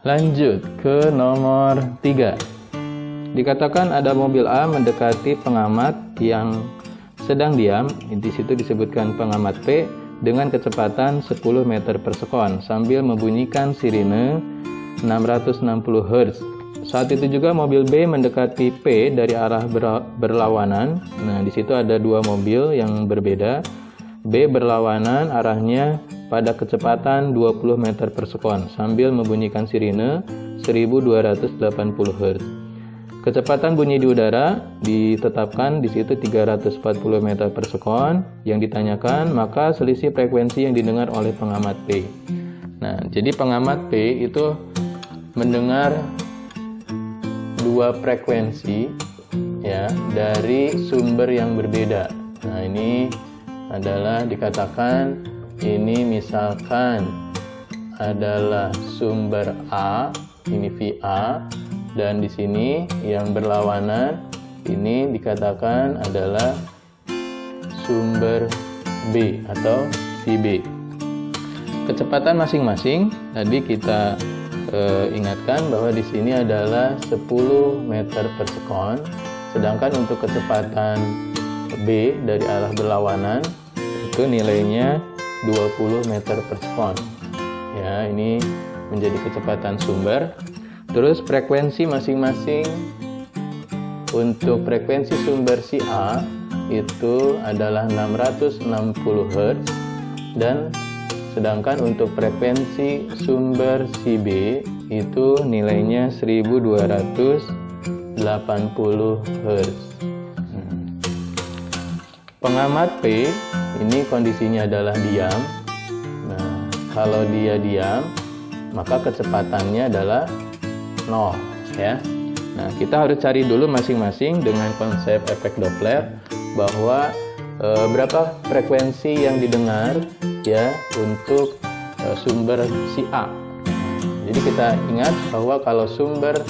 Lanjut ke nomor 3. Dikatakan ada mobil A mendekati pengamat yang sedang diam, di situ disebutkan pengamat P dengan kecepatan 10 meter per sekon sambil membunyikan sirine 660 Hz. Saat itu juga mobil B mendekati P dari arah berlawanan. Nah, di situ ada dua mobil yang berbeda. B berlawanan arahnya pada kecepatan 20 meter per sekon sambil membunyikan sirine 1280 Hz. Kecepatan bunyi di udara ditetapkan di situ 340 meter per sekon. Yang ditanyakan maka selisih frekuensi yang didengar oleh pengamat P. Nah, jadi pengamat P itu mendengar dua frekuensi ya dari sumber yang berbeda. Nah, ini adalah dikatakan ini misalkan adalah sumber A, ini VA, dan di sini yang berlawanan ini dikatakan adalah sumber B atau VB. Kecepatan masing-masing tadi kita ingatkan bahwa di sini adalah 10 meter per sekon, sedangkan untuk kecepatan B dari arah berlawanan itu nilainya 20 meter per sekon. Ya, ini menjadi kecepatan sumber. Terus frekuensi masing-masing untuk frekuensi sumber si A itu adalah 660 Hz dan sedangkan untuk frekuensi sumber si B itu nilainya 1280 Hz. Pengamat P ini kondisinya adalah diam. Nah, kalau dia diam, maka kecepatannya adalah 0 ya. Nah, kita harus cari dulu masing-masing dengan konsep efek Doppler bahwa berapa frekuensi yang didengar ya untuk sumber si A. Jadi kita ingat bahwa kalau sumber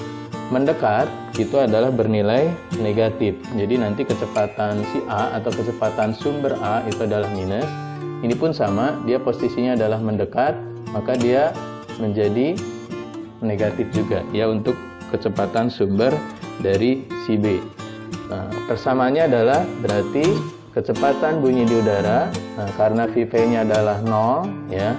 mendekat itu adalah bernilai negatif. Jadi nanti kecepatan si A atau kecepatan sumber A itu adalah minus. Ini pun sama, dia posisinya adalah mendekat, maka dia menjadi negatif juga ya untuk kecepatan sumber dari si B. Nah, persamaannya adalah berarti kecepatan bunyi di udara. Nah, karena VP-nya adalah 0 ya.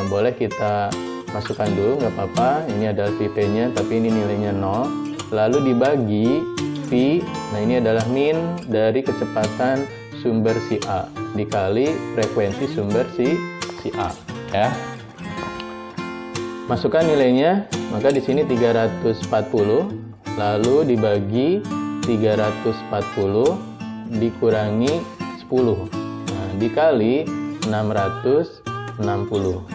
Boleh kita masukkan dulu, nggak apa-apa. Ini adalah VP-nya, tapi ini nilainya 0. Lalu dibagi V, nah ini adalah min dari kecepatan sumber si A dikali frekuensi sumber si A ya. Masukkan nilainya, maka di sini 340, lalu dibagi 340 dikurangi 10, nah, dikali 660.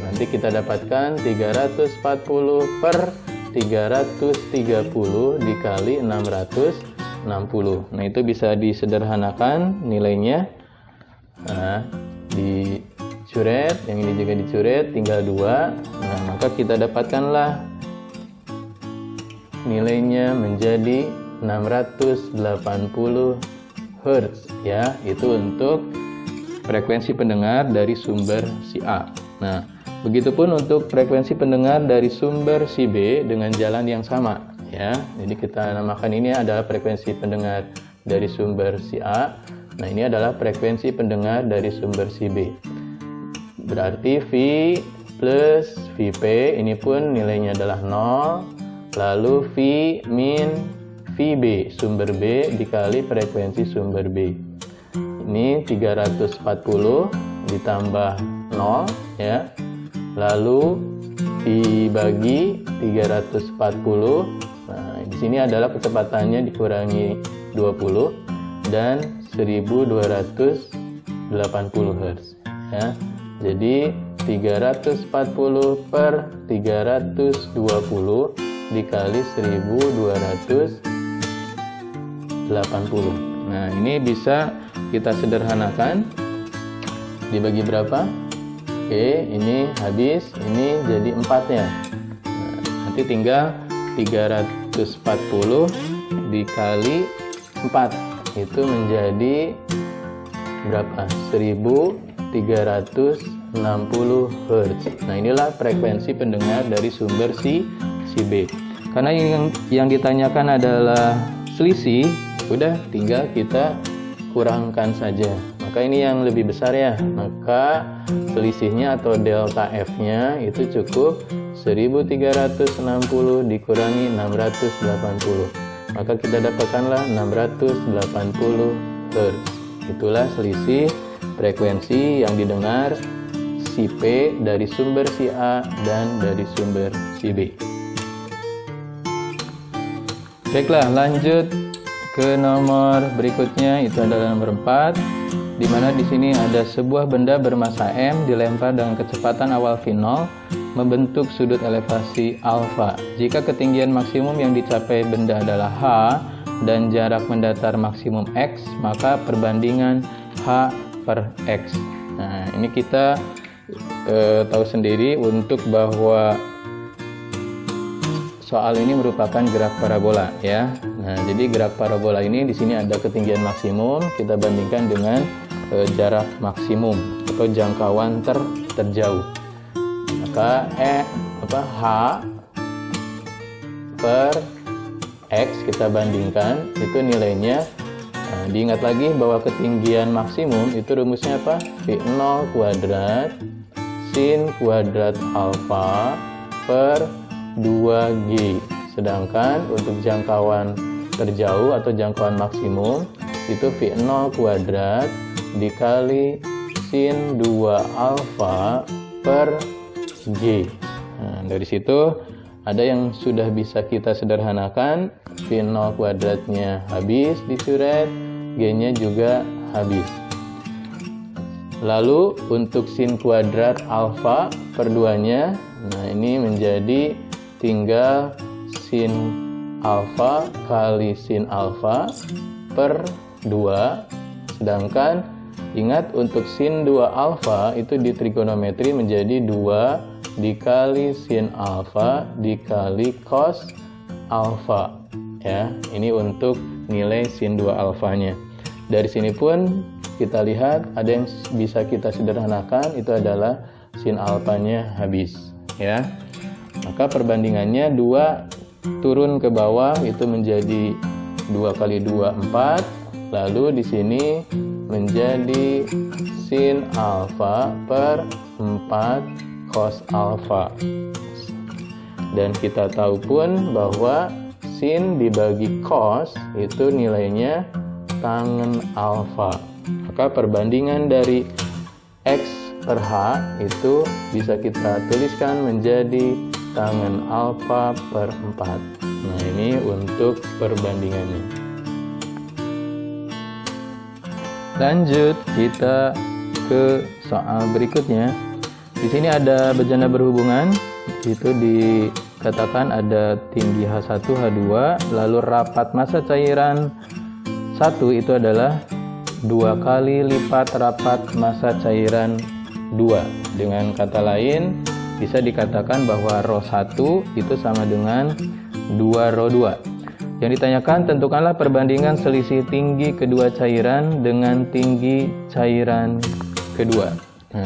Nanti kita dapatkan 340 per 330 dikali 660. Nah, itu bisa disederhanakan nilainya. Nah, dicoret, yang ini juga dicoret, tinggal 2. Nah, maka kita dapatkanlah nilainya menjadi 680 Hz ya. Itu untuk frekuensi pendengar dari sumber si A. Nah, begitupun untuk frekuensi pendengar dari sumber si B dengan jalan yang sama ya. Jadi kita namakan ini adalah frekuensi pendengar dari sumber si A. Nah, ini adalah frekuensi pendengar dari sumber si B. Berarti V plus VP ini pun nilainya adalah 0. Lalu V min VB sumber B dikali frekuensi sumber B. Ini 340 ditambah 0 ya. Lalu dibagi 340. Nah, di sini adalah kecepatannya dikurangi 20 dan 1280 Hz ya. Jadi 340 per 320 dikali 1280 Nah, ini bisa kita sederhanakan. Dibagi berapa? Oke, ini habis, ini jadi 4-nya. Nah, nanti tinggal 340 dikali 4. Itu menjadi berapa? 1360 Hz. Nah, inilah frekuensi pendengar dari sumber si B. Karena yang ditanyakan adalah selisih, udah tinggal kita kurangkan saja. Maka ini yang lebih besar ya. Maka selisihnya atau delta F-nya itu cukup 1360 dikurangi 680. Maka kita dapatkanlah 680 Hz. Itulah selisih frekuensi yang didengar si P dari sumber si A dan dari sumber si B. Baiklah, lanjut ke nomor berikutnya, itu adalah nomor 4, di mana di sini ada sebuah benda bermassa M dilempar dengan kecepatan awal V0 membentuk sudut elevasi alfa. Jika ketinggian maksimum yang dicapai benda adalah H dan jarak mendatar maksimum X, maka perbandingan H per X. Nah, ini kita tahu sendiri untuk bahwa soal ini merupakan gerak parabola ya. Nah, jadi gerak parabola ini di sini ada ketinggian maksimum, kita bandingkan dengan jarak maksimum atau jangkauan terjauh. Maka H per X kita bandingkan, itu nilainya. Nah, diingat lagi bahwa ketinggian maksimum itu rumusnya apa? V0 kuadrat sin kuadrat alfa per 2G. Sedangkan untuk jangkauan terjauh atau jangkauan maksimum itu V0 kuadrat dikali sin 2 alfa per G. Nah, dari situ ada yang sudah bisa kita sederhanakan. V0 kuadratnya habis dicoret, G-nya juga habis. Lalu untuk sin kuadrat alfa per 2-nya, nah ini menjadi tinggal sin alfa kali sin alfa per 2. Sedangkan ingat untuk sin 2 alfa itu di trigonometri menjadi 2 dikali sin alfa dikali cos alfa ya. Ini untuk nilai sin 2 alfanya. Dari sini pun kita lihat ada yang bisa kita sederhanakan, itu adalah sin alfanya habis ya. Maka perbandingannya 2 turun ke bawah itu menjadi 2 kali 2 4. Lalu di sini menjadi sin alfa per 4 cos alfa. Dan kita tahu pun bahwa sin dibagi cos itu nilainya tangen alfa. Maka perbandingan dari X per H itu bisa kita tuliskan menjadi tangen alfa per 4. Nah, ini untuk perbandingannya. Lanjut kita ke soal berikutnya. Di sini ada bejana berhubungan. Itu dikatakan ada tinggi H1, H2, lalu rapat massa cairan 1 itu adalah 2 kali lipat rapat massa cairan 2. Dengan kata lain, bisa dikatakan bahwa ρ1 itu sama dengan 2 ρ2. Yang ditanyakan, tentukanlah perbandingan selisih tinggi kedua cairan dengan tinggi cairan kedua. Nah,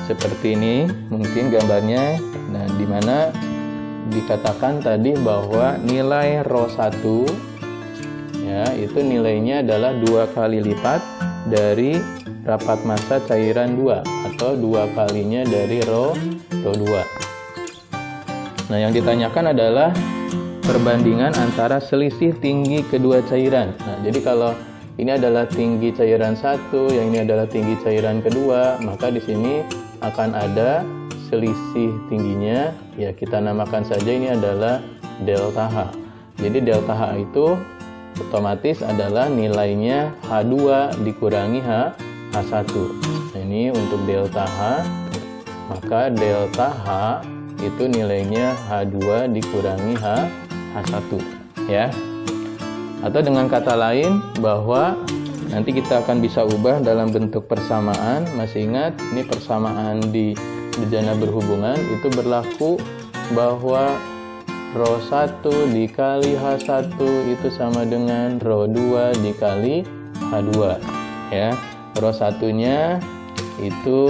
seperti ini mungkin gambarnya. Nah, di mana dikatakan tadi bahwa nilai ρ1 ya, itu nilainya adalah 2 kali lipat dari rapat massa cairan 2 atau 2 kalinya dari ρ2. Nah, yang ditanyakan adalah perbandingan antara selisih tinggi kedua cairan. Nah, jadi kalau ini adalah tinggi cairan 1, yang ini adalah tinggi cairan kedua, maka di sini akan ada selisih tingginya. Ya, kita namakan saja ini adalah delta H. Jadi delta H itu otomatis adalah nilainya H2 dikurangi H1. Nah, ini untuk delta H, maka delta H itu nilainya H2 dikurangi H1 ya. Atau dengan kata lain bahwa nanti kita akan bisa ubah dalam bentuk persamaan. Masih ingat, ini persamaan di bejana berhubungan itu berlaku bahwa rho 1 dikali H1 itu sama dengan rho 2 dikali H2 ya. Rho 1-nya itu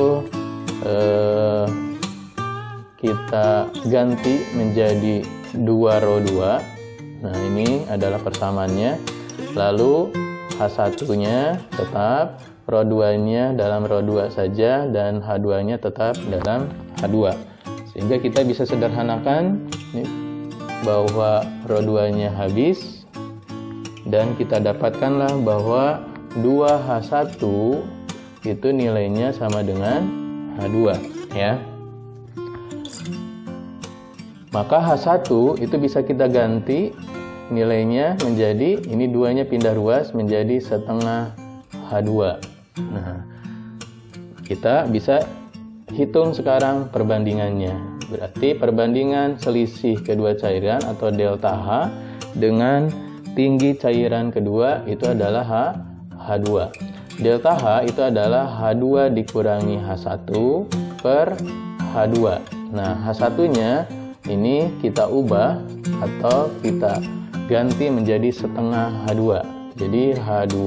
kita ganti menjadi 2 rho 2. Nah, ini adalah persamaannya. Lalu H1-nya tetap, rho 2-nya dalam rho 2 saja, dan H2-nya tetap dalam H2. Sehingga kita bisa sederhanakan ini, bahwa rho 2-nya habis, dan kita dapatkanlah bahwa 2H1 itu nilainya sama dengan H2 ya. Maka H1 itu bisa kita ganti nilainya menjadi, ini 2-nya pindah ruas menjadi setengah H2. Nah, kita bisa hitung sekarang perbandingannya. Berarti perbandingan selisih kedua cairan atau delta H dengan tinggi cairan kedua itu adalah H2. Delta H itu adalah H2 dikurangi H1 per H2. Nah, H1-nya ini kita ubah atau kita ganti menjadi setengah H2. Jadi H2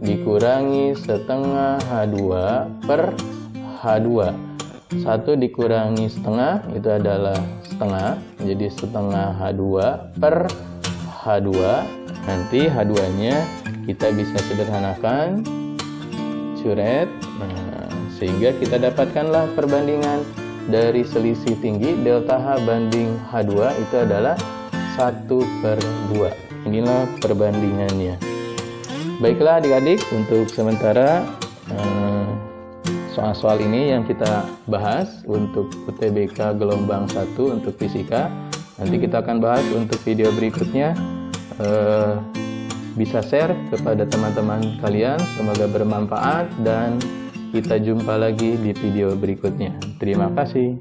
dikurangi setengah H2 per H2. 1 dikurangi setengah itu adalah setengah, jadi setengah H2 per H2. Nanti H2-nya kita bisa sederhanakan, coret. Nah, sehingga kita dapatkanlah perbandingan dari selisih tinggi delta H banding H2 itu adalah 1/2. Inilah perbandingannya. Baiklah adik-adik, untuk sementara soal-soal ini yang kita bahas untuk UTBK gelombang 1 untuk fisika. Nanti kita akan bahas untuk video berikutnya. Bisa share kepada teman-teman kalian, semoga bermanfaat, dan kita jumpa lagi di video berikutnya. Terima kasih.